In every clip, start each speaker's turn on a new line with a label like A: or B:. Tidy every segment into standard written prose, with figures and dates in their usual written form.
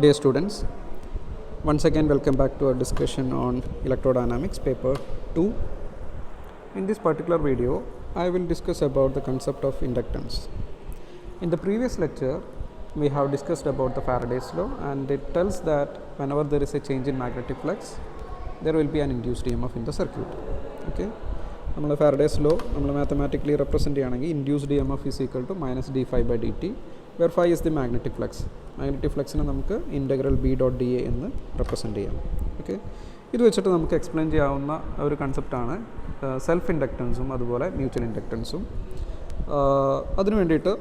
A: Dear students, once again welcome back to our discussion on electrodynamics paper 2. In this particular video, I will discuss about the concept of inductance. In the previous lecture, we have discussed about the Faraday's law, and it tells that whenever there is a change in magnetic flux, there will be an induced EMF in the circuit. Okay. നമ്മൾ Faraday's law നമ്മൾ mathematically represent ചെയ്യുകയാണെങ്കിൽ induced EMF is equal to minus d phi by dt, where phi is the magnetic flux. Magnetic ഫ്ലക്സിനെ നമുക്ക് integral B dot D A എന്ന് represent ചെയ്യാം. Okay, ഇത് വെച്ചിട്ട് നമുക്ക് explain ചെയ്യാവുന്ന ഒരു കൺസെപ്റ്റാണ് സെൽഫ് ഇൻഡക്റ്റൻസും അതുപോലെ മ്യൂച്വൽ ഇൻഡക്റ്റൻസും. അതിന് വേണ്ടിയിട്ട്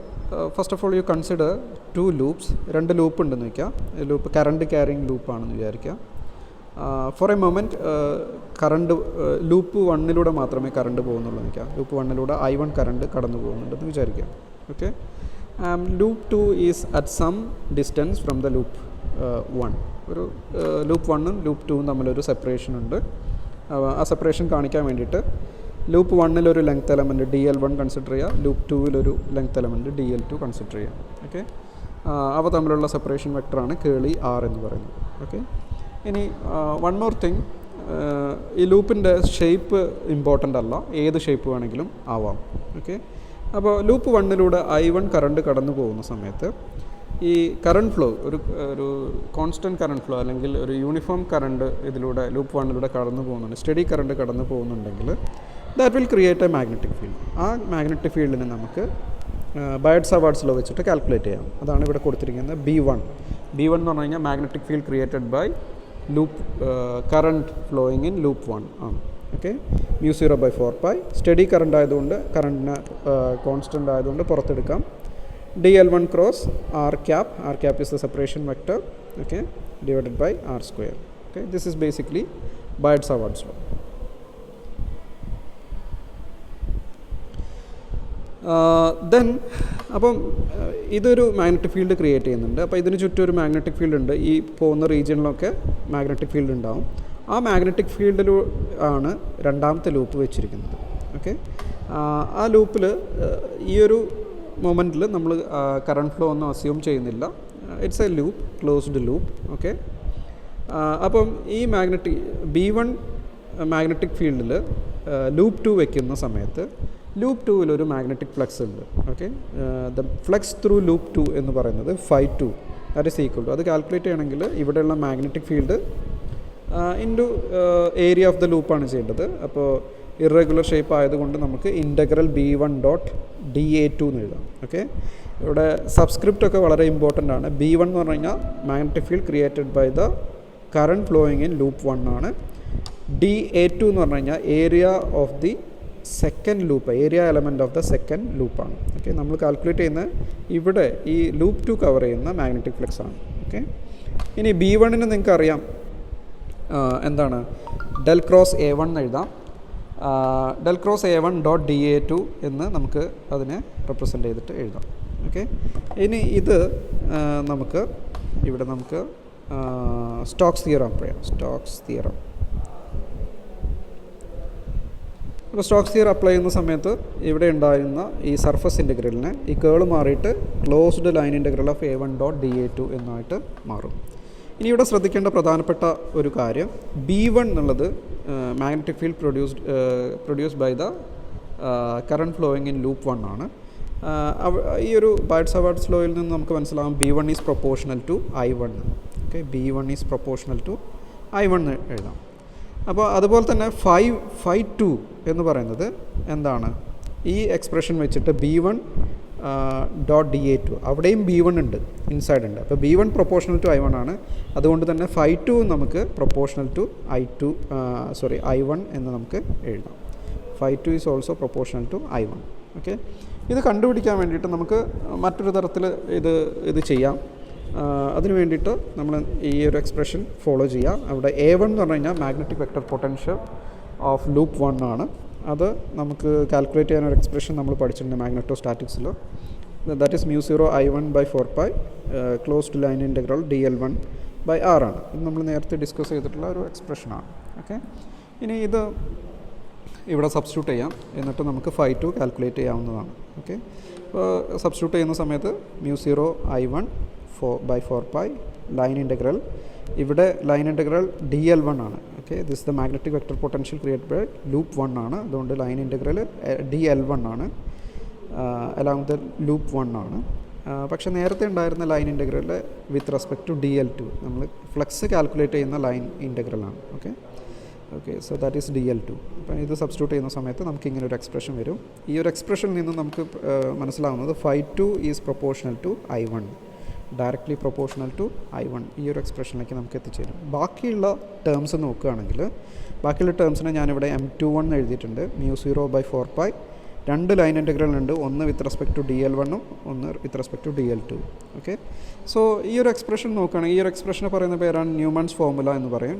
A: first of all you consider two loops. രണ്ട് ലൂപ്പ് ഉണ്ടെന്ന് വയ്ക്കുക. ലൂപ്പ് കറണ്ട് ക്യാരിങ് ലൂപ്പാണെന്ന് വിചാരിക്കുക. For a moment current loop വണ്ണിലൂടെ മാത്രമേ കറണ്ട് പോകുന്നുള്ളൂ എന്ന് വയ്ക്കുക. ലൂപ്പ് വണ്ണിലൂടെ I1 കറണ്ട് കടന്നു പോകുന്നുണ്ടെന്ന് വിചാരിക്കുക. Okay, loop 2 is at some distance from the loop 1. ഒരു ലൂപ്പ് 1ഉം ലൂപ്പ് 2ഉം തമ്മിലൊരു സെപ്പറേഷൻ ഉണ്ട്. ആ സെപ്പറേഷൻ കാണിക്കാൻ വേണ്ടിയിട്ട് ലൂപ്പ് 1-ലൊരു ലെങ്ത് എലമെൻറ്റ് DL1 കൺസിഡർ ചെയ്യുക, ലൂപ്പ് 2-ലൊരു ലെങ്ത് എലമെൻറ്റ് DL2 കൺസിഡർ ചെയ്യുക. ഓക്കെ, അവ തമ്മിലുള്ള സെപ്പറേഷൻ വെക്ടറാണ് കേളി R എന്ന് പറയുന്നത്. ഓക്കെ, ഇനി വൺ മോർ തിങ്, ഈ ലൂപ്പിൻ്റെ ഷേപ്പ് ഇമ്പോർട്ടൻ്റ് അല്ല, ഏത് ഷേപ്പ് വേണമെങ്കിലും ആവാം. ഓക്കെ, അപ്പോൾ ലൂപ്പ് 1-ലൂടെ I1 കറണ്ട് കടന്നു പോകുന്ന സമയത്ത് ഈ കറണ്ട് ഫ്ലോ ഒരു കോൺസ്റ്റൻറ്റ് കറണ്ട് ഫ്ലോ അല്ലെങ്കിൽ ഒരു യൂണിഫോം കറണ്ട് ഇതിലൂടെ ലൂപ്പ് 1-ലൂടെ കടന്നു പോകുന്നുണ്ട്, സ്റ്റഡി കറണ്ട് കടന്നു പോകുന്നുണ്ടെങ്കിൽ that will create A magnetic field. ആ മാഗ്നറ്റിക് ഫീൽഡിനെ നമുക്ക് ബയഡ്-സാവാർട്സ് ലോ വെച്ചിട്ട് കാൽക്കുലേറ്റ് ചെയ്യാം. അതാണ് ഇവിടെ കൊടുത്തിരിക്കുന്നത് B1 എന്ന് പറഞ്ഞു കഴിഞ്ഞാൽ magnetic field created by loop current flowing in loop 1 ആണ്. ഓക്കെ, μ0/4π സ്റ്റഡി കറണ്ട് ആയതുകൊണ്ട് കറണ്ടിന് കോൺസ്റ്റൻ്റ് ആയതുകൊണ്ട് പുറത്തെടുക്കാം. DL1 cross R cap is the separation vector, okay, divided by R square. Okay, this is basically Byrd-Savart's law. Then അപ്പം ഇതൊരു magnetic field create ചെയ്യുന്നുണ്ട്. അപ്പോൾ ഇതിന് ചുറ്റും ഒരു മാഗ്നറ്റിക് ഫീൽഡ് ഉണ്ട്. ഈ പോകുന്ന റീജിയനിലൊക്കെ മാഗ്നറ്റിക് ഫീൽഡ് ഉണ്ടാവും. ആ മാഗ്നറ്റിക് ഫീൽഡിൽ ആണ് രണ്ടാമത്തെ ലൂപ്പ് വെച്ചിരിക്കുന്നത്. ഓക്കെ, ആ ലൂപ്പിൽ ഈ ഒരു മൊമെൻറ്റിൽ നമ്മൾ കറണ്ട് ഫ്ലോ ഒന്നും അസ്യൂം ചെയ്യുന്നില്ല. It's A loop, closed loop. Okay, അപ്പം ഈ B1 മാഗ്നറ്റിക് ഫീൽഡിൽ ലൂപ്പ് 2 വെക്കുന്ന സമയത്ത് ലൂപ്പ് 2-ലൊരു മാഗ്നറ്റിക് ഫ്ലക്സ് ഉണ്ട്. Okay, the flux through loop 2 എന്ന് പറയുന്നത് φ2, ദാറ്റ് ഈസ് ഈക്വൽ ടു, അത് കാൽക്കുലേറ്റ് ചെയ്യണമെങ്കിൽ ഇവിടെയുള്ള magnetic field into area of the ലൂപ്പാണ് ചെയ്യേണ്ടത്. അപ്പോൾ ഇറഗുലർ ഷേപ്പ് ആയതുകൊണ്ട് നമുക്ക് ഇൻ്റഗ്രൽ B1 ഡോട്ട് DA2 എന്ന് എഴുതാം. ഓക്കെ, ഇവിടെ സബ്സ്ക്രിപ്റ്റ് ഒക്കെ വളരെ ഇമ്പോർട്ടൻ്റ് ആണ്. B1 എന്ന് പറഞ്ഞു കഴിഞ്ഞാൽ magnetic field created by the current flowing in loop 1 ആണ്. DA2 എന്ന് പറഞ്ഞു കഴിഞ്ഞാൽ area of the second loop, area element of the second ലൂപ്പാണ്. ഓക്കെ, നമ്മൾ കാൽക്കുലേറ്റ് ചെയ്യുന്ന ഇവിടെ ഈ ലൂപ്പ് 2 കവർ ചെയ്യുന്ന മാഗ്നറ്റിക് ഫ്ലക്സ് ആണ്. ഓക്കെ, ഇനി B1-ന് നിങ്ങൾക്ക് അറിയാം എന്താണ്, ഡെൽ ക്രോസ് A1 എന്ന് എഴുതാം. Del cross A1 dot DA2 എന്ന് നമുക്ക് അതിനെ റെപ്രസെൻ്റ് ചെയ്തിട്ട് എഴുതാം. ഓക്കെ, ഇനി ഇത് നമുക്ക് ഇവിടെ നമുക്ക് സ്റ്റോക്സ് തിയറം പറയാം. Stokes theorem. അപ്പോൾ സ്റ്റോക്സ് തിയറം അപ്ലൈ ചെയ്യുന്ന സമയത്ത് ഇവിടെ ഉണ്ടായിരുന്ന ഈ സർഫസ് ഇൻ്റഗ്രലിനെ ഈ കേള് മാറിയിട്ട് closed line integral of A1 dot DA2 എന്നായിട്ട് മാറും. ഇനി ഇവിടെ ശ്രദ്ധിക്കേണ്ട പ്രധാനപ്പെട്ട ഒരു കാര്യം, B1 എന്നുള്ളത് magnetic field produced by the current flowing in loop 1 ആണ്. ഈ ഒരു ബൈഡ്-സാവാർട്സ് ലോയിൽ നിന്ന് നമുക്ക് മനസ്സിലാവും B1 is proportional to I1. Okay, B1 is proportional to I1 എഴുതാം. അപ്പോൾ അതുപോലെ തന്നെ φ2 എന്ന് പറയുന്നത് എന്താണ്, ഈ എക്സ്പ്രഷൻ വെച്ചിട്ട് B1 ഡോട്ട് DA2, അവിടെയും B1 ഉണ്ട്, ഇൻസൈഡ് ഉണ്ട്. അപ്പോൾ B1 പ്രൊപ്പോർഷണൽ ടു I1 ആണ്. അതുകൊണ്ട് തന്നെ φ2 നമുക്ക് പ്രൊപ്പോർഷണൽ ടു I1 എന്ന് നമുക്ക് എഴുതാം. φ2 is also proportional to I1. Okay, ഇത് കണ്ടുപിടിക്കാൻ വേണ്ടിയിട്ട് നമുക്ക് മറ്റൊരു തരത്തിൽ ഇത് ചെയ്യാം. അതിന് വേണ്ടിയിട്ട് നമ്മൾ ഈ ഒരു എക്സ്പ്രഷൻ ഫോളോ ചെയ്യാം. അവിടെ A1 എന്ന് പറഞ്ഞു കഴിഞ്ഞാൽ magnetic vector potential of loop 1 ആണ്. അത് നമുക്ക് കാൽക്കുലേറ്റ് ചെയ്യാൻ ഒരു എക്സ്പ്രഷൻ നമ്മൾ പഠിച്ചിട്ടുണ്ട് മാഗ്നറ്റോസ്റ്റാറ്റിക്സിൽ. That is μ0I1/4π closed line integral DL1/R ആണ്. ഇത് നമ്മൾ നേരത്തെ ഡിസ്കസ് ചെയ്തിട്ടുള്ള ഒരു എക്സ്പ്രഷനാണ്. ഓക്കെ, ഇനി ഇത് ഇവിടെ സബ്സ്റ്റിറ്റ്യൂട്ട് ചെയ്യാം. എന്നിട്ട് നമുക്ക് φ2 കാൽക്കുലേറ്റ് ചെയ്യാവുന്നതാണ്. ഓക്കെ, അപ്പോൾ സബ്സ്റ്റിറ്റ്യൂട്ട് ചെയ്യുന്ന സമയത്ത് μ0I1 4/4π ലൈൻ ഇൻ്റഗ്രൽ. ഇവിടെ ലൈൻ ഇൻ്റഗ്രൽ DL1 ആണ്. Okay, this the magnetic vector potential create by loop 1 ആണ്. അതുകൊണ്ട് ലൈൻ ഇൻ്റഗ്രൽ DL1 ആണ്, അലോങ് ദ ലൂപ്പ് 1 ആണ്. പക്ഷേ നേരത്തെ ഉണ്ടായിരുന്ന line integral with respect to DL2 നമ്മൾ ഫ്ലക്സ് കാൽക്കുലേറ്റ് ചെയ്യുന്ന ലൈൻ ഇൻ്റഗ്രലാണ്. Okay, so that is DL2. അപ്പം ഇത് സബ്സ്റ്റിറ്റ്യൂട്ട് ചെയ്യുന്ന സമയത്ത് നമുക്ക് ഇങ്ങനെ ഒരു എക്സ്പ്രഷൻ വരും. ഈ ഒരു എക്സ്പ്രഷനിൽ നിന്ന് നമുക്ക് മനസ്സിലാവുന്നത് φ2 is proportional to I1, directly proportional to I1. ഈ ഒരു എക്സ്പ്രഷനിലേക്ക് നമുക്ക് എത്തിച്ചേരും. ബാക്കിയുള്ള ടേംസ് നോക്കുകയാണെങ്കിൽ ബാക്കിയുള്ള ടേംസിനെ ഞാനിവിടെ M21 എഴുതിയിട്ടുണ്ട്. μ0/4π. രണ്ട് ലൈൻ ഇൻ്റഗ്രൽ ഉണ്ട്, ഒന്ന് വിത്ത് റെസ്പെക്ട് ടു DL1 ഒന്ന് with respect to DL2. Okay, so ഈ ഒരു എക്സ്പ്രഷൻ നോക്കുകയാണെങ്കിൽ ഈ ഒരു എക്സ്പ്രഷനെ പറയുന്ന പേരാണ് ന്യൂമാൻസ് ഫോർമുല എന്ന് പറയും.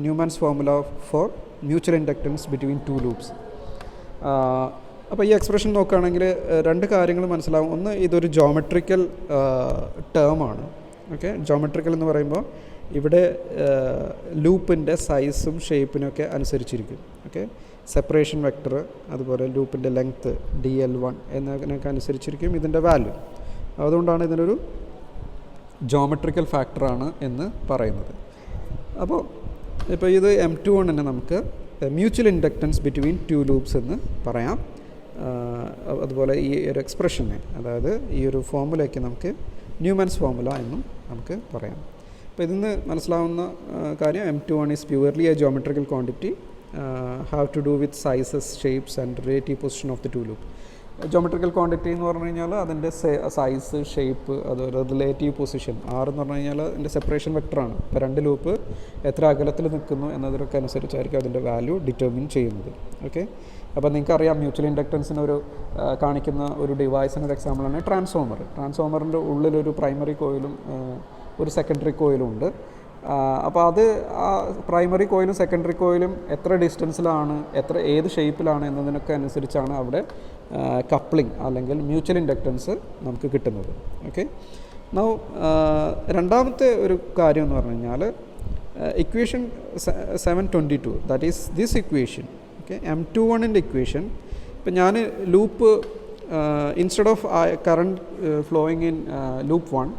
A: Neumann's formula for mutual inductance between two loops. അപ്പോൾ ഈ എക്സ്പ്രഷൻ നോക്കുകയാണെങ്കിൽ രണ്ട് കാര്യങ്ങൾ മനസ്സിലാവും. ഒന്ന്, ഇതൊരു ജോമെട്രിക്കൽ ടേമാണ്. ഓക്കെ, ജോമെട്രിക്കൽ എന്ന് പറയുമ്പോൾ ഇവിടെ ലൂപ്പിൻ്റെ സൈസും ഷേപ്പിനൊക്കെ അനുസരിച്ചിരിക്കും. ഓക്കെ, സെപ്പറേഷൻ വെക്ടർ അതുപോലെ ലൂപ്പിൻ്റെ ലെങ്ത്ത് DL1 എന്നതിനൊക്കെ അനുസരിച്ചിരിക്കും ഇതിൻ്റെ വാല്യൂ. അതുകൊണ്ടാണ് ഇതിനൊരു ജോമെട്രിക്കൽ ഫാക്ടറാണ് എന്ന് പറയുന്നത്. ഇപ്പോൾ ഇത് M21 നമുക്ക് mutual inductance between two loops എന്ന് പറയാം. അതുപോലെ ഈ ഒരു എക്സ്പ്രഷനെ, അതായത് ഈ ഒരു ഫോർമുലയ്ക്ക് നമുക്ക് ന്യൂമാൻസ് ഫോർമുല എന്നും നമുക്ക് പറയാം. അപ്പോൾ ഇതിൽ നിന്ന് മനസ്സിലാവുന്ന കാര്യം M21 is purely A geometrical quantity, have to do with sizes, shapes and relative position of the two loop. Geometrical quantity എന്ന് പറഞ്ഞു കഴിഞ്ഞാൽ അതിൻ്റെ സൈസ്, ഷേപ്പ്, അതുപോലെ റിലേറ്റീവ് പൊസിഷൻ. എന്ന് പറഞ്ഞു കഴിഞ്ഞാൽ അതിൻ്റെ സെപ്പറേഷൻ വെക്ടറാണ്. ഇപ്പോൾ രണ്ട് ലൂപ്പ് എത്ര അകലത്തിൽ നിൽക്കുന്നു എന്നതിനൊക്കെ അനുസരിച്ചായിരിക്കും അതിൻ്റെ വാല്യൂ ഡിറ്റർമിൻ ചെയ്യുന്നത്. ഓക്കെ, അപ്പോൾ നിങ്ങൾക്കറിയാം മ്യൂച്വൽ ഇൻഡക്റ്റൻസിന് ഒരു കാണിക്കുന്ന ഒരു ഡിവൈസിന് ഒരു എക്സാമ്പിളാണ് ട്രാൻസ്ഫോമർ. ട്രാൻസ്ഫോമറിൻ്റെ ഉള്ളിലൊരു പ്രൈമറി കോയിലും ഒരു സെക്കൻഡറി കോയിലും ഉണ്ട്. അപ്പോൾ അത് ആ പ്രൈമറി കോയിലും സെക്കൻഡറി കോയിലും എത്ര ഡിസ്റ്റൻസിലാണ്, ഏത് ഷേപ്പിലാണ് എന്നതിനൊക്കെ അനുസരിച്ചാണ് അവിടെ കപ്ലിംഗ് അല്ലെങ്കിൽ മ്യൂച്വൽ ഇൻഡക്റ്റൻസ് നമുക്ക് കിട്ടുന്നത്. ഓക്കെ, നൗ രണ്ടാമത്തെ ഒരു കാര്യം എന്ന് പറഞ്ഞു കഴിഞ്ഞാൽ equation 722, that is this equation. Okay, M21ൻ്റെ ഇക്വേഷൻ. ഇപ്പം ഞാൻ loop instead of current flowing in loop 1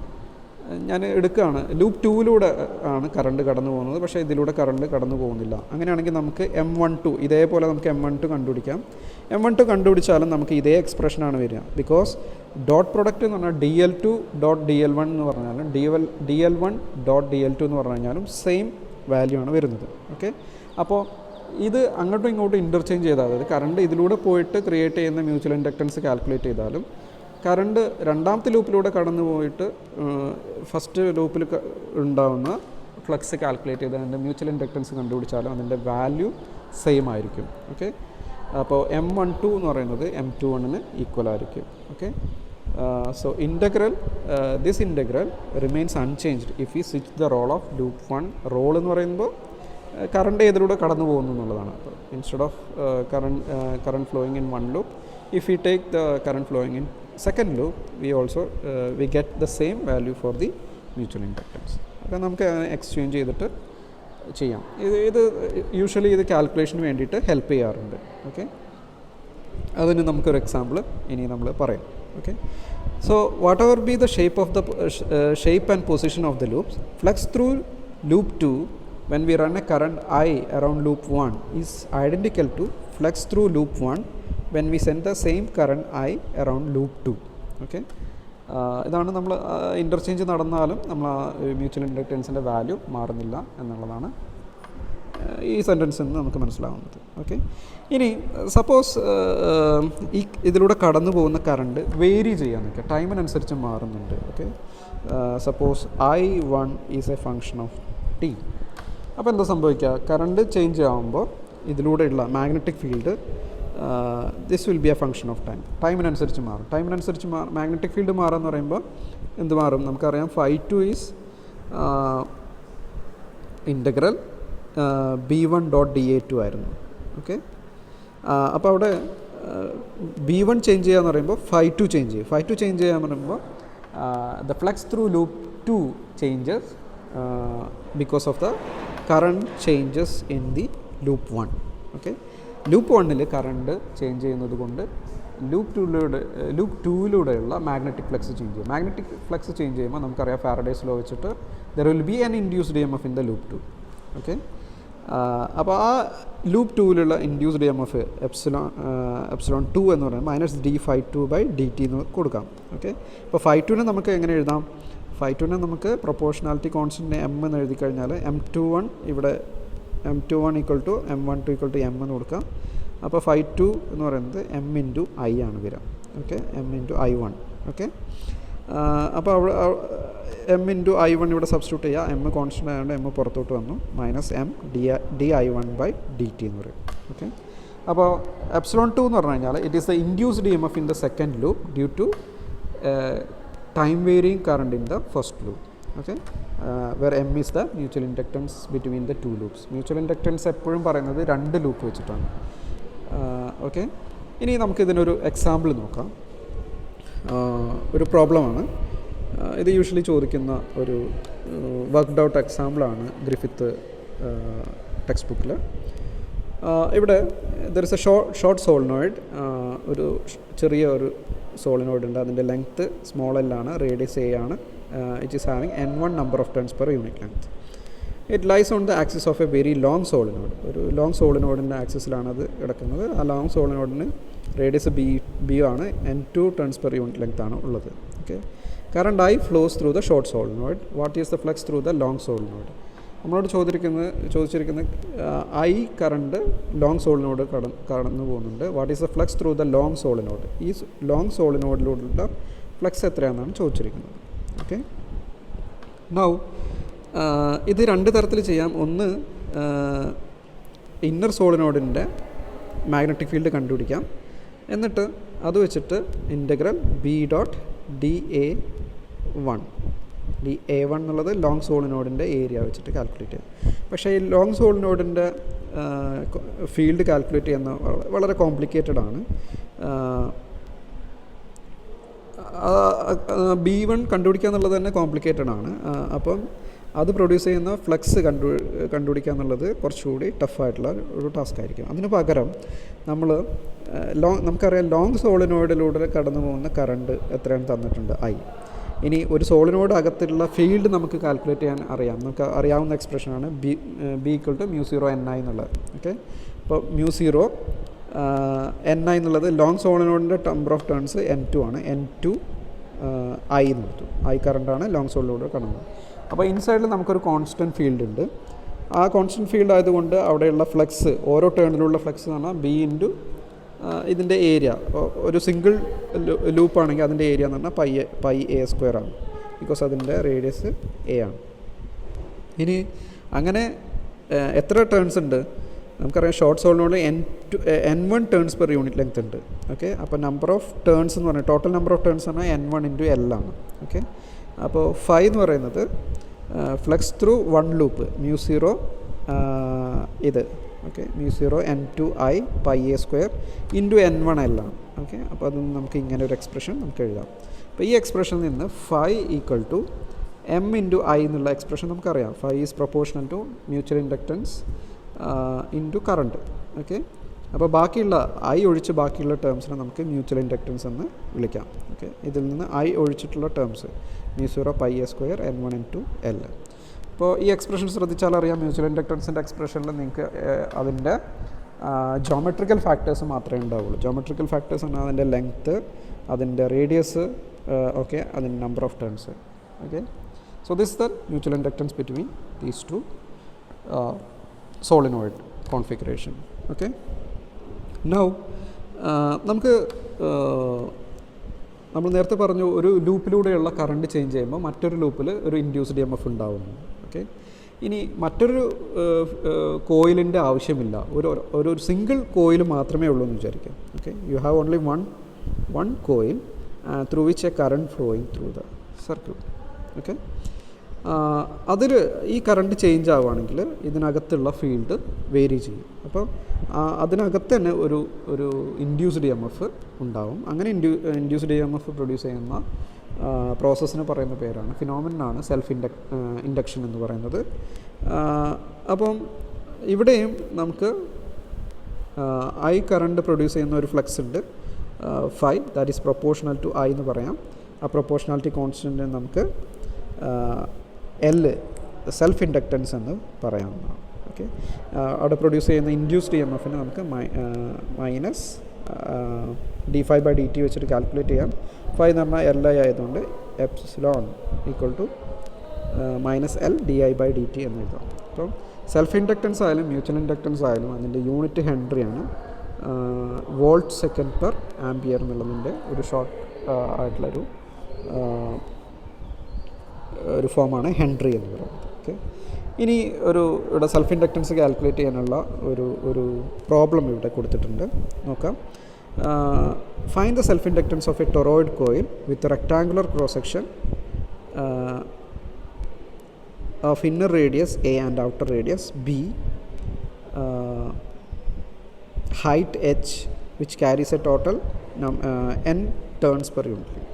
A: ഞാൻ എടുക്കുകയാണ്. ലൂപ്പ് 2 ആണ് കറണ്ട് കടന്നു പോകുന്നത്, പക്ഷേ ഇതിലൂടെ കറണ്ട് കടന്നു പോകുന്നില്ല. അങ്ങനെയാണെങ്കിൽ നമുക്ക് M12 ഇതേപോലെ നമുക്ക് M12 കണ്ടുപിടിക്കാം. M12 കണ്ടുപിടിച്ചാലും നമുക്ക് ഇതേ എക്സ്പ്രഷനാണ് വരിക. ബിക്കോസ് ഡോട്ട് പ്രൊഡക്റ്റ് എന്ന് പറഞ്ഞാൽ DL2.DL1 എന്ന് പറഞ്ഞാലും DL1.DL2 എന്ന് പറഞ്ഞു കഴിഞ്ഞാലും സെയിം വാല്യൂ ആണ് വരുന്നത്. ഓക്കെ, അപ്പോൾ ഇത് അങ്ങോട്ടും ഇങ്ങോട്ടും ഇൻ്റർചേഞ്ച് ചെയ്താൽ, അതായത് കറണ്ട് ഇതിലൂടെ പോയിട്ട് ക്രിയേറ്റ് ചെയ്യുന്ന മ്യൂച്വൽ ഇൻഡക്റ്റൻസ് കാൽക്കുലേറ്റ് ചെയ്താലും കറണ്ട് രണ്ടാമത്തെ ലൂപ്പിലൂടെ കടന്നു പോയിട്ട് ഫസ്റ്റ് ലൂപ്പിൽ ഉണ്ടാകുന്ന ഫ്ലക്സ് കാൽക്കുലേറ്റ് ചെയ്ത് അതിൻ്റെ മ്യൂച്വൽ ഇൻഡക്റ്റൻസ് കണ്ടുപിടിച്ചാലും അതിൻ്റെ വാല്യൂ സെയിം ആയിരിക്കും. ഓക്കെ, അപ്പോൾ M12 എന്ന് പറയുന്നത് M21 ഈക്വൽ ആയിരിക്കും. Okay, so this integral remains unchanged if you switch the role of loop 1. Role എന്ന് പറയുമ്പോൾ കറണ്ട് ഏതിലൂടെ കടന്നു പോകുന്നു എന്നുള്ളതാണ്. അപ്പോൾ instead of current flowing in one loop, if you take the current flowing in second loop, we get the same value for the mutual inductance. അപ്പോൾ നമുക്ക് exchange ചെയ്തിട്ട് ചെയ്യാം. ഇത് യൂഷ്വലി ഇത് കാൽക്കുലേഷന് വേണ്ടിയിട്ട് ഹെൽപ്പ് ചെയ്യാറുണ്ട്. ഓക്കെ, അതിന് നമുക്കൊരു എക്സാമ്പിൾ ഇനി നമ്മൾ പറയാം. Okay, so what ever B the shape and position of the loops, flux through loop 2 when we run a current I around loop 1 is identical to flux through loop 1 when we send the same current I around loop 2. Okay, ഇതാണ് നമ്മൾ interchange നടന്നാലും നമ്മൾ mutual ഇൻഡക്റ്റൻസിൻ്റെ value മാറുന്നില്ല എന്നുള്ളതാണ് ഈ സെൻറ്റൻസിൽ നിന്ന് നമുക്ക് മനസ്സിലാവുന്നത്. ഓക്കെ, ഇനി സപ്പോസ് ഇതിലൂടെ കടന്നു പോകുന്ന കറണ്ട് വേരി ചെയ്യാൻ നിൽക്കുക, ടൈമിനനുസരിച്ച് മാറുന്നുണ്ട്. Okay, suppose I1 is a function of T. അപ്പോൾ എന്താ സംഭവിക്കുക, കറണ്ട് ചേഞ്ച് ആകുമ്പോൾ ഇതിലൂടെയുള്ള magnetic field this will be a function of ടൈമിനനുസരിച്ച് മാറും. മാഗ്നറ്റിക് ഫീൽഡ് മാറുമെന്ന് പറയുമ്പോൾ എന്ത് മാറും, നമുക്കറിയാം φ2 ഈസ് ഇൻ്റഗ്രൽ B1.dA2 ആയിരുന്നു. ഓക്കെ, അപ്പോൾ അവിടെ B1 ചേഞ്ച് ചെയ്യാന്ന് പറയുമ്പോൾ φ2 ചേഞ്ച് ചെയ്യാന്ന് പറയുമ്പോൾ the flux through loop 2 changes because of the current changes in the loop 1. Okay, loop 1ൽ കറണ്ട് ചേഞ്ച് ചെയ്യുന്നത് കൊണ്ട് ലൂപ്പ് 2യിലൂടെയുള്ള മാഗ്നറ്റിക് ഫ്ലക്സ് ചേഞ്ച് ചെയ്യും. മാഗ്നറ്റിക് ഫ്ലക്സ് ചേഞ്ച് ചെയ്യുമ്പോൾ നമുക്കറിയാം ഫാരഡേസ് ലോ വെച്ചിട്ട് there will be an induced EMF in the loop 2. Okay. അപ്പോൾ ആ loop ടൂവിലുള്ള induced EMF epsilon 2 എന്ന് പറയുന്നത് മൈനസ് d∅2/dt എന്ന് കൊടുക്കാം. ഓക്കെ. അപ്പോൾ φ2നെ നമുക്ക് എങ്ങനെ എഴുതാം? φ2നെ നമുക്ക് പ്രൊപ്പോർഷണാലിറ്റി കോൺസ്റ്റൻറ്റ് m എന്ന് എഴുതി കഴിഞ്ഞാൽ m21 ഇവിടെ m21 = m12 = m എന്ന് കൊടുക്കാം. അപ്പോൾ φ2 എന്ന് പറയുന്നത് m × I ആണ് വരിക. Okay, m × I1. ഓക്കെ. അപ്പോൾ അവിടെ m × I1 ഇവിടെ സബ്സ്റ്റിറ്റ്യൂട്ട് ചെയ്യുക. m കോൺസ്റ്റൻ്റ് ആയതുകൊണ്ട് m പുറത്തോട്ട് വന്നു, മൈനസ് m di1/dt എന്ന് പറയും. ഓക്കെ. അപ്പോൾ എപ്സിലോൺ 2 എന്ന് പറഞ്ഞു കഴിഞ്ഞാൽ it is the induced EMF in the second loop due to time varying current in the first loop. Okay. Where m is the mutual inductance between the 2 loops. Mutual inductance എപ്പോഴും പറയുന്നത് 2 loop വെച്ചിട്ടാണ്. Okay. ഇനി നമുക്കിതിനൊരു example നോക്കാം. ഒരു പ്രോബ്ലമാണ് ഇത്. Usually ചോദിക്കുന്ന ഒരു വർക്ക്ഡ് ഔട്ട് എക്സാമ്പിളാണ് ഗ്രിഫിത്ത് ടെക്സ്റ്റ് ബുക്കിൽ. ഇവിടെ there is a short solenoid. ഒരു ചെറിയ ഒരു സോളിനോയിഡ് ഉണ്ട്. അതിൻ്റെ ലെങ്ത്ത് സ്മോൾ എൽ ആണ്, റേഡിയസ് എ ആണ്. It is having n1 number of turns per unit length. It lies on the axis of a very long solenoid. ഒരു long സോളിനോയിഡിൻ്റെ ആക്സിസിലാണ് അത് കിടക്കുന്നത്. ആ ലോങ് സോളിനോയിഡിന് റേഡിയസ് ബി ആണ്, n2 turns per unit length ആണ് ഉള്ളത്. Okay. Current I flows through the short solenoid. What is the flux through the long solenoid? നമ്മളോട് ചോദിച്ചിരിക്കുന്നത് I കറണ്ട് ലോങ് സോളിനോയിഡ് കടന്നു പോകുന്നുണ്ട്. What is the flux through the long solenoid? ഈ long സോളിനോയിഡിലുള്ള flux എത്രയാണെന്നാണ് ചോദിച്ചിരിക്കുന്നത്. ഓക്കെ. നൗ ഇത് 2 തരത്തിൽ ചെയ്യാം. ഒന്ന്, ഇന്നർ സോളിനോയിഡിൻ്റെ മാഗ്നറ്റിക് ഫീൽഡ് കണ്ടുപിടിക്കാം. എന്നിട്ട് അത് വെച്ചിട്ട് ഇൻ്റഗ്രൽ B.DA1 എന്നുള്ളത് ലോങ് സോളിനോയിഡിൻ്റെ ഏരിയ വെച്ചിട്ട് കാൽക്കുലേറ്റ് ചെയ്യാം. പക്ഷേ ഈ ലോങ് സോളിനോയിഡിൻ്റെ ഫീൽഡ് കാൽക്കുലേറ്റ് ചെയ്യുന്ന വളരെ കോംപ്ലിക്കേറ്റഡ് ആണ്. B1 കണ്ടുപിടിക്കുക എന്നുള്ളത് തന്നെ കോംപ്ലിക്കേറ്റഡ് ആണ്. അപ്പം അത് പ്രൊഡ്യൂസ് ചെയ്യുന്ന ഫ്ലക്സ് കണ്ടുപിടിക്കുക എന്നുള്ളത് കുറച്ചുകൂടി ടഫായിട്ടുള്ള ഒരു ടാസ്ക് ആയിരിക്കും. അതിന് പകരം നമുക്കറിയാം ലോങ് സോളിനോയിഡിലൂടെ കടന്നു പോകുന്ന കറണ്ട് എത്രയാണ് തന്നിട്ടുണ്ട്, I. ഇനി ഒരു സോളിനോയിഡ് അകത്തുള്ള ഫീൽഡ് നമുക്ക് കാൽക്കുലേറ്റ് ചെയ്യാൻ അറിയാം. നമുക്ക് അറിയാവുന്ന എക്സ്പ്രഷനാണ് B = μ0 ni എന്നുള്ളത്. ഓക്കെ. അപ്പോൾ μ0 ni എന്നുള്ളത് ലോങ് സോളിനോയിഡിൻ്റെ നമ്പർ ഓഫ് ടേൺസ് n2 ആണ്. n2 I എന്ന് കൊടുത്തു. I കറണ്ടാണ് ലോങ് സോളിനോയിഡ് കടന്നത്. അപ്പോൾ ഇൻസൈഡിൽ നമുക്കൊരു കോൺസ്റ്റൻറ്റ് ഫീൽഡ് ഉണ്ട്. ആ കോൺസ്റ്റൻറ്റ് ഫീൽഡ് ആയതുകൊണ്ട് അവിടെയുള്ള ഫ്ലക്സ്, ഓരോ ടേണിലുള്ള ഫ്ലക്സ് എന്ന് പറഞ്ഞാൽ B × ഇതിൻ്റെ ഏരിയ. ഒരു സിംഗിൾ ലൂപ്പാണെങ്കിൽ അതിൻ്റെ ഏരിയ എന്ന് പറഞ്ഞാൽ πa² ആണ്. ബിക്കോസ് അതിൻ്റെ റേഡിയസ് a ആണ്. ഇനി അങ്ങനെ എത്ര ടേൺസ് ഉണ്ട് നമുക്കറിയാം. ഷോർട്ട് സോളിനോട് n1 turns per unit length ഉണ്ട്. ഓക്കെ. അപ്പോൾ നമ്പർ ഓഫ് ടേൺസ് എന്ന് പറഞ്ഞാൽ ടോട്ടൽ നമ്പർ ഓഫ് ടേൺസ് എന്ന് പറഞ്ഞാൽ n1 × l ആണ്. ഓക്കെ. അപ്പോൾ φ എന്ന് പറയുന്നത് ഫ്ലക്സ് ത്രൂ 1 ലൂപ്പ് μ0 ഇത്. Okay. μ0 n2 I πa² × n1 l ആണ്. ഓക്കെ. അപ്പോൾ അത് നമുക്ക് ഇങ്ങനെ ഒരു എക്സ്പ്രഷൻ നമുക്ക് എഴുതാം. അപ്പോൾ ഈ എക്സ്പ്രഷനിൽ നിന്ന് φ = m × I എന്നുള്ള എക്സ്പ്രഷൻ നമുക്കറിയാം. φ is proportional to mutual inductance into current. Okay. അപ്പോൾ ബാക്കിയുള്ള I ഒഴിച്ച് ബാക്കിയുള്ള ടേംസിനെ നമുക്ക് മ്യൂച്വൽ ഇൻഡക്റ്റൻസ് എന്ന് വിളിക്കാം. ഓക്കെ. ഇതിൽ നിന്ന് I ഒഴിച്ചിട്ടുള്ള terms μ0 πa² n1 × l. അപ്പോൾ ഈ എക്സ്പ്രഷൻ ശ്രദ്ധിച്ചാൽ അറിയാം, മ്യൂച്വൽ ഇൻഡക്റ്റൻസിൻ്റെ എക്സ്പ്രഷനിൽ നിങ്ങൾക്ക് അതിൻ്റെ ജോമെട്രിക്കൽ ഫാക്ടേഴ്സ് മാത്രമേ ഉണ്ടാവുള്ളൂ. ജോമെട്രിക്കൽ ഫാക്ടേഴ്സ് ആണ് അതിൻ്റെ ലെങ്ത്ത്, അതിൻ്റെ റേഡിയസ്, ഓക്കെ, അതിൻ്റെ number of turns. Okay. So this the mutual inductance between these two solenoid configuration. Okay. Now നമുക്ക് നമ്മൾ നേരത്തെ പറഞ്ഞു ഒരു ലൂപ്പിലൂടെയുള്ള കറണ്ട് ചേഞ്ച് ചെയ്യുമ്പോൾ മറ്റൊരു ലൂപ്പിൽ ഒരു ഇൻഡ്യൂസ്ഡ് EMF ഉണ്ടാവുന്നു. ഓക്കെ. ഇനി മറ്റൊരു കോയിലിൻ്റെ ആവശ്യമില്ല. ഒരു സിംഗിൾ കോയിൽ മാത്രമേ ഉള്ളൂ എന്ന് വിചാരിക്കാം. Okay. You have only one coil through which A current flowing through the circuit. Okay. അതിൽ ഈ കറണ്ട് ചേഞ്ച് ആവുകയാണെങ്കിൽ ഇതിനകത്തുള്ള ഫീൽഡ് വേരി ചെയ്യും. അപ്പോൾ അതിനകത്ത് തന്നെ ഒരു ഇൻഡ്യൂസ്ഡ് EMF ഉണ്ടാവും. അങ്ങനെ ഇൻഡ്യൂസ്ഡ് EMF പ്രൊഡ്യൂസ് ചെയ്യുന്ന പ്രോസസ്സിന് പറയുന്ന പേരാണ്, ഫിനോമിനനാണ് സെൽഫ് ഇൻഡക്ഷൻ എന്ന് പറയുന്നത്. അപ്പം ഇവിടെയും നമുക്ക് I കറണ്ട് പ്രൊഡ്യൂസ് ചെയ്യുന്ന ഒരു ഫ്ലക്സ് ഉണ്ട്, φ, that is proportional to I എന്ന് പറയാം. ആ പ്രൊപ്പോർഷണാലിറ്റി കോൺസ്റ്റൻറ്റ് നമുക്ക് എൽ സെൽഫ് ഇൻഡക്റ്റൻസ് എന്ന് പറയാവുന്നതാണ്. ഓക്കെ, അവിടെ പ്രൊഡ്യൂസ് ചെയ്യുന്ന ഇൻഡ്യൂസ്ഡ് ഇ എം എഫിനെ നമുക്ക് മൈനസ് d∅dt വെച്ചിട്ട് കാൽക്കുലേറ്റ് ചെയ്യാം. ഫൈ എന്ന് പറഞ്ഞാൽ എൽ ഐ ആയതുകൊണ്ട് epsilon equal to -L di/dt എന്ന് എഴുതാം. അപ്പം സെൽഫ് ഇൻഡക്റ്റൻസ് ആയാലും മ്യൂച്വൽ ഇൻഡക്റ്റൻസ് ആയാലും അതിൻ്റെ യൂണിറ്റ് ഹെൻറിയാണ്. വോൾട്ട് സെക്കൻഡ് പെർ ആംപിയർ എന്നുള്ളതിൻ്റെ ഒരു ഷോർട്ട് ആയിട്ടുള്ളൊരു ഒരു ഫോമാണ് ഹെൻറി എന്ന് പറയുന്നത്. ഓക്കെ, ഇനി ഇവിടെ സെൽഫ് ഇൻഡക്റ്റൻസ് കാൽക്കുലേറ്റ് ചെയ്യാനുള്ള ഒരു പ്രോബ്ലം ഇവിടെ കൊടുത്തിട്ടുണ്ട്, നോക്കാം. Find the self inductance of A toroid coil with rectangular cross section of inner radius A and outer radius B, height h which carries a total n turns per unit length.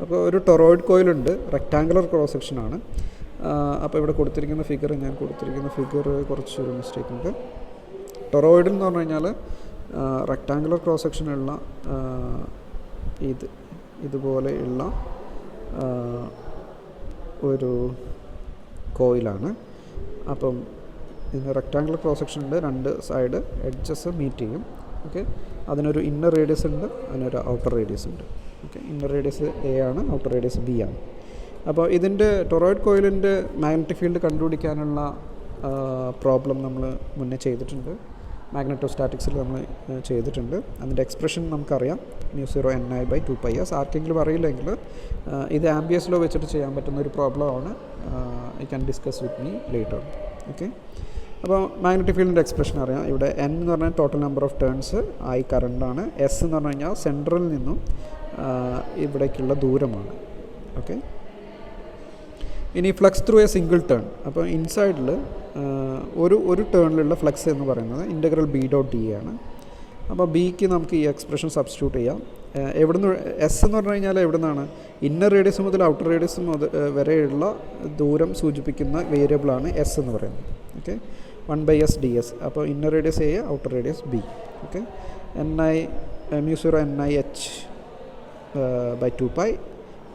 A: അപ്പോൾ ഒരു toroid കോയിലുണ്ട്, rectangular cross section ആണ്. അപ്പോൾ ഇവിടെ കൊടുത്തിരിക്കുന്ന figure കുറച്ചൊരു mistake ഉണ്ട്. ടൊറോയിഡിൽ എന്ന് പറഞ്ഞു കഴിഞ്ഞാൽ റെക്ടാങ്കുലർ ക്രോസ് സെക്ഷനുള്ള ഇതുപോലെയുള്ള ഒരു കോയിലാണ്. അപ്പം ഇതിന് റെക്ടാങ്കുലർ ക്രോസ് സെക്ഷൻ ഉണ്ട്, രണ്ട് സൈഡ് എഡ്ജസ് മീറ്റ് ചെയ്യും. ഓക്കെ, അതിനൊരു ഇന്നർ റേഡിയസ് ഉണ്ട്, അതിനൊരു ഔട്ടർ റേഡിയസ് ഉണ്ട്. ഓക്കെ, ഇന്നർ റേഡിയസ് എ ആണ്, ഔട്ടർ റേഡിയസ് ബി ആണ്. അപ്പോൾ ഇതിൻ്റെ ടൊറോയിഡ് കോയിലിൻ്റെ മാഗ്നറ്റിക് ഫീൽഡ് കണ്ടുപിടിക്കാനുള്ള പ്രോബ്ലം നമ്മൾ മുന്നേ ചെയ്തിട്ടുണ്ട്, മാഗ്നറ്റോസ്റ്റാറ്റിക്സിൽ നമ്മൾ ചെയ്തിട്ടുണ്ട്. അതിൻ്റെ എക്സ്പ്രഷൻ നമുക്കറിയാം, μ0ni/2πs. ആർക്കെങ്കിലും അറിയില്ലെങ്കിൽ ഇത് ആംബിയസ് ലോ വെച്ചിട്ട് ചെയ്യാൻ പറ്റുന്ന ഒരു പ്രോബ്ലമാണ്. I can discuss with me later. Okay, അപ്പോൾ മാഗ്നറ്റിക് ഫീൽഡിൻ്റെ എക്സ്പ്രഷൻ അറിയാം. ഇവിടെ n എന്ന് പറഞ്ഞാൽ total number of turns, I കറണ്ടാണ്. S എന്ന് പറഞ്ഞു കഴിഞ്ഞാൽ സെൻട്രലിൽ നിന്നും ഇവിടേക്കുള്ള ദൂരമാണ്. ഓക്കെ, ഇനി flux through A single turn. അപ്പോൾ ഇൻസൈഡിൽ ഒരു ടേണിലുള്ള ഫ്ലക്സ് എന്ന് പറയുന്നത് ∫B.d ആണ്. അപ്പോൾ ബിക്ക് നമുക്ക് ഈ എക്സ്പ്രഷൻ സബ്സ്റ്റിറ്റ്യൂട്ട് ചെയ്യാം. എവിടുന്ന് എസ് എന്ന് പറഞ്ഞു കഴിഞ്ഞാൽ എവിടെ നിന്നാണ്, ഇന്നർ റേഡിയസ് മുതൽ ഔട്ടർ റേഡിയസ് വരെയുള്ള ദൂരം സൂചിപ്പിക്കുന്ന വേരിയബിളാണ് എസ് എന്ന് പറയുന്നത്. Okay, 1/s ds. അപ്പോൾ inner radius A, outer radius B. Okay, μ0ni/2π.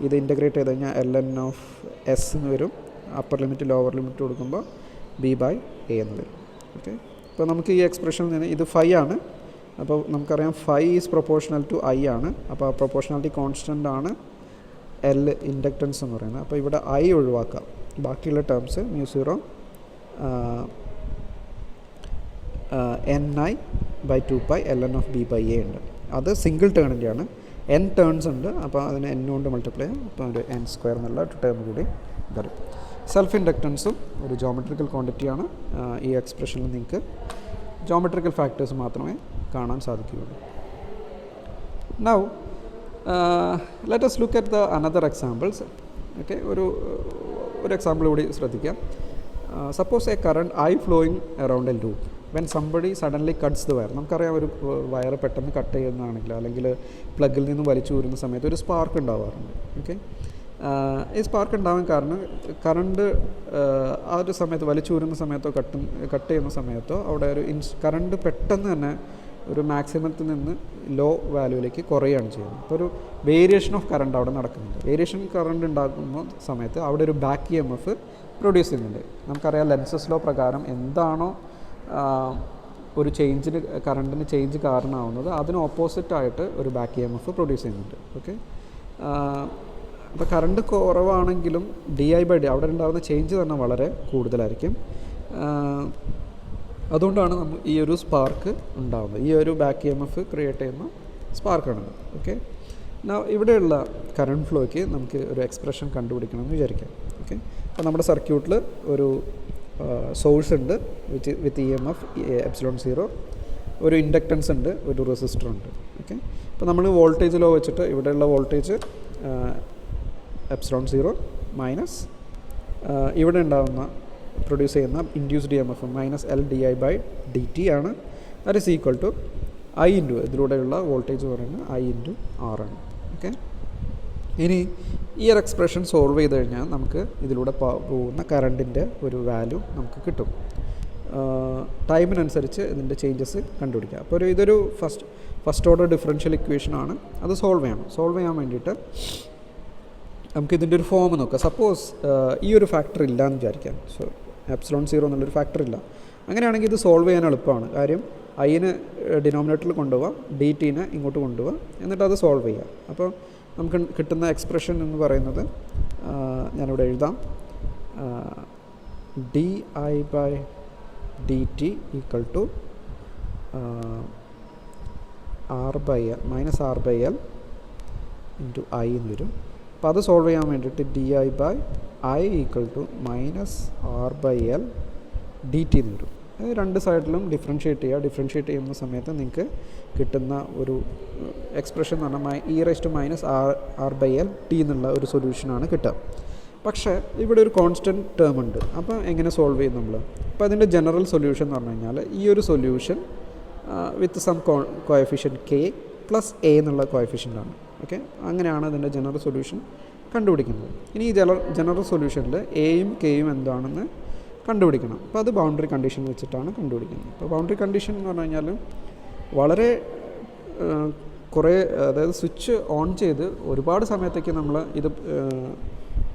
A: ഇത് ഇൻ്റഗ്രേറ്റ് ചെയ്ത് കഴിഞ്ഞാൽ ln ഓഫ് എസ് എന്ന് വരും. അപ്പർ ലിമിറ്റ് ലോവർ ലിമിറ്റ് കൊടുക്കുമ്പോൾ b/a എന്ന് വരും. ഓക്കെ, അപ്പോൾ നമുക്ക് ഈ എക്സ്പ്രഷനിൽ നിന്ന് ഇത് ഫൈ ആണ്. അപ്പോൾ നമുക്കറിയാം phi is proportional to I ആണ്. അപ്പോൾ ആ പ്രൊപ്പോർഷണാലിറ്റി കോൺസ്റ്റൻ്റ് ആണ് എൽ ഇൻഡക്റ്റൻസ് എന്ന് പറയുന്നത്. അപ്പോൾ ഇവിടെ ഐ ഒഴിവാക്കാം, ബാക്കിയുള്ള terms μ0 ni/2π ln of b/a ഉണ്ട്. അത് സിംഗിൾ ടേണിൻ്റെയാണ്. n ടേൺസ് ഉണ്ട്, അപ്പോൾ അതിന് n കൊണ്ട് മൾട്ടിപ്ലൈ ചെയ്യാം. അപ്പോൾ ഒരു n² എന്നുള്ള ഒരു ടേം കൂടി വരും. സെൽഫ് ഇൻഡക്റ്റൻസും ഒരു ജോമെട്രിക്കൽ ക്വാണ്ടിറ്റിയാണ്. ഈ എക്സ്പ്രഷനിൽ നിങ്ങൾക്ക് ജോമെട്രിക്കൽ ഫാക്ടേഴ്സ് മാത്രമേ കാണാൻ സാധിക്കുകയുള്ളൂ. Now let us look at the another examples. Okay, ഒരു എക്സാമ്പിൾ കൂടി ശ്രദ്ധിക്കാം. Suppose A current I flowing around a loop when somebody suddenly cuts the wire. നമുക്കറിയാം, ഒരു വയർ പെട്ടെന്ന് കട്ട് ചെയ്യുന്നതാണെങ്കിൽ അല്ലെങ്കിൽ പ്ലഗിൽ നിന്ന് വലിച്ചു ഊരുന്ന സമയത്ത് ഒരു സ്പാർക്ക് ഉണ്ടാവാറുണ്ട്. ഓക്കെ, ഈ സ്പാർക്ക് ഉണ്ടാവാൻ കാരണം കറണ്ട് ആ ഒരു സമയത്ത് വലിച്ചൂരുന്ന സമയത്തോ കട്ട് ചെയ്യുന്ന സമയത്തോ അവിടെ ഒരു കറണ്ട് പെട്ടെന്ന് തന്നെ ഒരു മാക്സിമത്തിൽ നിന്ന് ലോ വാല്യൂവിലേക്ക് കുറയുകയാണ് ചെയ്യുന്നത്. അപ്പോൾ ഒരു വേരിയേഷൻ ഓഫ് കറണ്ട് അവിടെ നടക്കുന്നുണ്ട്. വേരിയേഷൻ കറണ്ട് ഉണ്ടാകുന്ന സമയത്ത് അവിടെ ഒരു ബാക്ക് EMF പ്രൊഡ്യൂസ് ചെയ്യുന്നുണ്ട്. നമുക്കറിയാം, ലെൻസസ് ലോ പ്രകാരം എന്താണോ ഒരു കറണ്ടിന് ചേഞ്ച് കാരണമാവുന്നത് അതിന് ഓപ്പോസിറ്റായിട്ട് ഒരു ബാക്ക് EMF പ്രൊഡ്യൂസ് ചെയ്യുന്നുണ്ട്. ഓക്കെ, അപ്പോൾ കറണ്ട് കുറവാണെങ്കിലും di/d അവിടെ ഉണ്ടാകുന്ന ചേഞ്ച് തന്നെ വളരെ കൂടുതലായിരിക്കും. അതുകൊണ്ടാണ് നമ്മൾ ഈ ഒരു സ്പാർക്ക് ഉണ്ടാകുന്നത്. ഈ ഒരു ബാക്ക് EMF ക്രിയേറ്റ് ചെയ്യുന്ന സ്പാർക്കാണത്. ഓക്കെ, ഇവിടെയുള്ള കറണ്ട് ഫ്ലോയ്ക്ക് നമുക്ക് ഒരു എക്സ്പ്രഷൻ കണ്ടുപിടിക്കണമെന്ന് വിചാരിക്കാം. ഓക്കെ, അപ്പോൾ നമ്മുടെ സർക്യൂട്ടിൽ ഒരു സോഴ്സ് ഉണ്ട് വിത്ത് EMF ε0, ഒരു ഇൻഡക്റ്റൻസ് ഉണ്ട്, ഒരു റെസിസ്റ്റർ ഉണ്ട്. ഓക്കെ, അപ്പോൾ നമ്മൾ വോൾട്ടേജ് ലോ വെച്ചിട്ട് ഇവിടെയുള്ള വോൾട്ടേജ് ε0 മൈനസ് ഇവിടെ ഉണ്ടാകുന്ന പ്രൊഡ്യൂസ് ചെയ്യുന്ന ഇൻഡ്യൂസ്ഡ് EMF -L di/dt ആണ്. That is equal to I into ഇതിലൂടെയുള്ള വോൾട്ടേജ് പറയുന്നത് I ഇൻറ്റു R ആണ്. ഓക്കെ, ഇനി ഈ ഒരു എക്സ്പ്രഷൻ സോൾവ് ചെയ്ത് കഴിഞ്ഞാൽ നമുക്ക് ഇതിലൂടെ പോകുന്ന കറണ്ടിൻ്റെ ഒരു വാല്യൂ നമുക്ക് കിട്ടും. ടൈമിനനുസരിച്ച് ഇതിൻ്റെ ചേഞ്ചസ് കണ്ടുപിടിക്കുക. അപ്പോൾ ഇതൊരു ഫസ്റ്റ് ഓർഡർ ഡിഫറൻഷ്യൽ ഇക്വേഷൻ ആണ്. അത് സോൾവ് ചെയ്യാൻ വേണ്ടിയിട്ട് നമുക്കിതിൻ്റെ ഒരു ഫോം നോക്കാം. സപ്പോസ് ഈ ഒരു ഫാക്ടർ ഇല്ല എന്ന് വിചാരിക്കാം. സോ എപ്സിലോൺ 0 എന്നുള്ളൊരു ഫാക്ടർ ഇല്ല. അങ്ങനെയാണെങ്കിൽ ഇത് സോൾവ് ചെയ്യാൻ എളുപ്പമാണ്. കാര്യം ഐന് ഡിനോമിനേറ്ററിൽ കൊണ്ടുപോകാം, ഡി ടീനെ ഇങ്ങോട്ട് കൊണ്ടുപോകാം, എന്നിട്ട് അത് സോൾവ് ചെയ്യാം. അപ്പോൾ നമുക്ക് കിട്ടുന്ന എക്സ്പ്രഷൻ എന്ന് പറയുന്നത് ഞാനിവിടെ എഴുതാം. D I by D T equal to R by L minus R by L into I എന്ന് വരും. അപ്പോൾ അത് സോൾവ് ചെയ്യാൻ വേണ്ടിയിട്ട് D I by I equal to minus R by L D T എന്ന് വരും. രണ്ട് സൈഡിലും ഡിഫറൻഷ്യേറ്റ് ചെയ്യുന്ന സമയത്ത് നിങ്ങൾക്ക് കിട്ടുന്ന ഒരു എക്സ്പ്രഷൻ എന്ന് പറഞ്ഞാൽ e⁻−r ബൈ എൽ ടി എന്നുള്ള ഒരു സൊല്യൂഷനാണ് കിട്ടുക. പക്ഷേ ഇവിടെ ഒരു കോൺസ്റ്റൻറ്റ് ടേം ഉണ്ട്. അപ്പോൾ എങ്ങനെ സോൾവ് ചെയ്യും നമ്മൾ? അപ്പോൾ അതിൻ്റെ ജനറൽ സൊല്യൂഷൻ എന്ന് പറഞ്ഞു കഴിഞ്ഞാൽ ഈ ഒരു solution with some coefficient k plus A എന്നുള്ള കോഎഫിഷ്യൻ്റാണ്. ഓക്കെ, അങ്ങനെയാണ് അതിൻ്റെ ജനറൽ സൊല്യൂഷൻ കണ്ടുപിടിക്കുന്നത്. ഇനി ഈ ജനറൽ സൊല്യൂഷനിൽ എയും കെയും എന്താണെന്ന് കണ്ടുപിടിക്കണം. അപ്പോൾ അത് ബൗണ്ടറി കണ്ടീഷൻ വെച്ചിട്ടാണ് കണ്ടുപിടിക്കുന്നത്. അപ്പോൾ ബൗണ്ടറി കണ്ടീഷൻ എന്ന് പറഞ്ഞു കഴിഞ്ഞാൽ വളരെ കുറേ, അതായത് സ്വിച്ച് ഓൺ ചെയ്ത് ഒരുപാട് സമയത്തേക്ക് നമ്മൾ ഇത്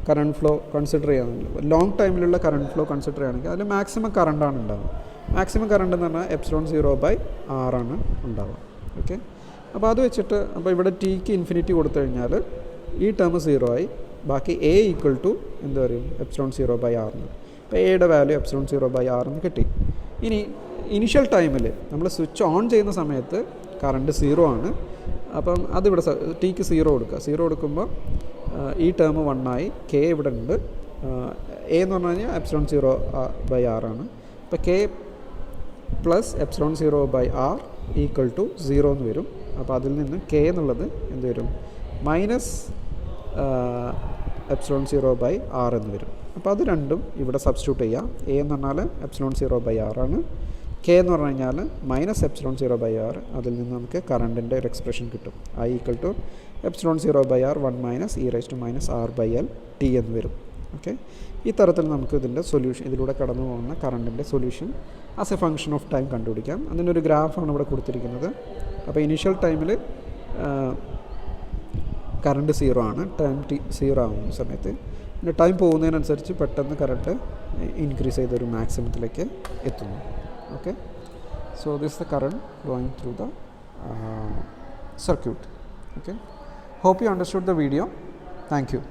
A: കറണ്ട് ഫ്ലോ കൺസിഡർ ചെയ്യാറുണ്ട്. ലോങ് ടൈമിലുള്ള കറണ്ട് ഫ്ലോ കൺസിഡർ ചെയ്യുകയാണെങ്കിൽ അതിൽ മാക്സിമം കറണ്ടാണ് ഉണ്ടാവുക. മാക്സിമം കറണ്ട് എന്ന് പറഞ്ഞാൽ എപ്സിലോൺ 0/r ആണ് ഉണ്ടാവുക. ഓക്കെ, അപ്പോൾ അത് വെച്ചിട്ട് അപ്പോൾ ഇവിടെ ടിക്ക് ഇൻഫിനിറ്റി കൊടുത്തു കഴിഞ്ഞാൽ ഈ ടേം 0 ആയി. ബാക്കി എ ഈക്വൽ ടു എന്താ പറയും എപ്സിലോൺ 0/r എന്ന്. അപ്പോൾ എയുടെ വാല്യൂ എപ്സിലോൺ 0/r എന്ന് കിട്ടി. ഇനി ഇനിഷ്യൽ ടൈമിൽ നമ്മൾ സ്വിച്ച് ഓൺ ചെയ്യുന്ന സമയത്ത് കറണ്ട് 0 ആണ്. അപ്പം അതിവിടെ ടിക്ക് 0 കൊടുക്കുക. 0 കൊടുക്കുമ്പോൾ ഈ ടേം 1 ആയി. കെ ഇവിടെ ഉണ്ട്. എ എന്ന് പറഞ്ഞു കഴിഞ്ഞാൽ എപ്സിലോൺ 0/r ആണ്. അപ്പോൾ K plus epsilon 0/r equal to 0 എന്ന് വരും. അപ്പോൾ അതിൽ നിന്ന് കെ എന്നുള്ളത് എന്ത് വരും? മൈനസ് എപ്സിലോൺ 0/r എന്ന് വരും. അപ്പോൾ അത് രണ്ടും ഇവിടെ സബ്സ്റ്റിറ്റ്യൂട്ട് ചെയ്യാം. എ എന്ന് പറഞ്ഞാൽ എപ്സിലോൺ 0/r ആണ്. കെ എന്ന് പറഞ്ഞു കഴിഞ്ഞാൽ മൈനസ് എപ്സിലോൺ 0/r. അതിൽ നിന്ന് നമുക്ക് കറണ്ടിൻ്റെ ഒരു എക്സ്പ്രഷൻ കിട്ടും. I equal to epsilon 0/r 1 minus e⁻−r by L T എന്ന് വരും. ഓക്കെ, ഈ തരത്തിൽ നമുക്ക് ഇതിൻ്റെ സൊല്യൂഷൻ, ഇതിലൂടെ കടന്നു പോകുന്ന കറണ്ടിൻ്റെ solution as a function of time കണ്ടുപിടിക്കാം. അതിൻ്റെ ഒരു ഗ്രാഫാണ് ഇവിടെ കൊടുത്തിരിക്കുന്നത്. അപ്പോൾ ഇനീഷ്യൽ ടൈമിൽ കറണ്ട് 0 ആണ്. ടൈം 0 ആകുന്ന സമയത്ത് പിന്നെ ടൈം പോകുന്നതിനനുസരിച്ച് പെട്ടെന്ന് കറണ്ട് ഇൻക്രീസ് ചെയ്തൊരു മാക്സിമത്തിലേക്ക് എത്തുന്നു. Okay, so this is the current going through the circuit. Okay, hope you understood the video. Thank you.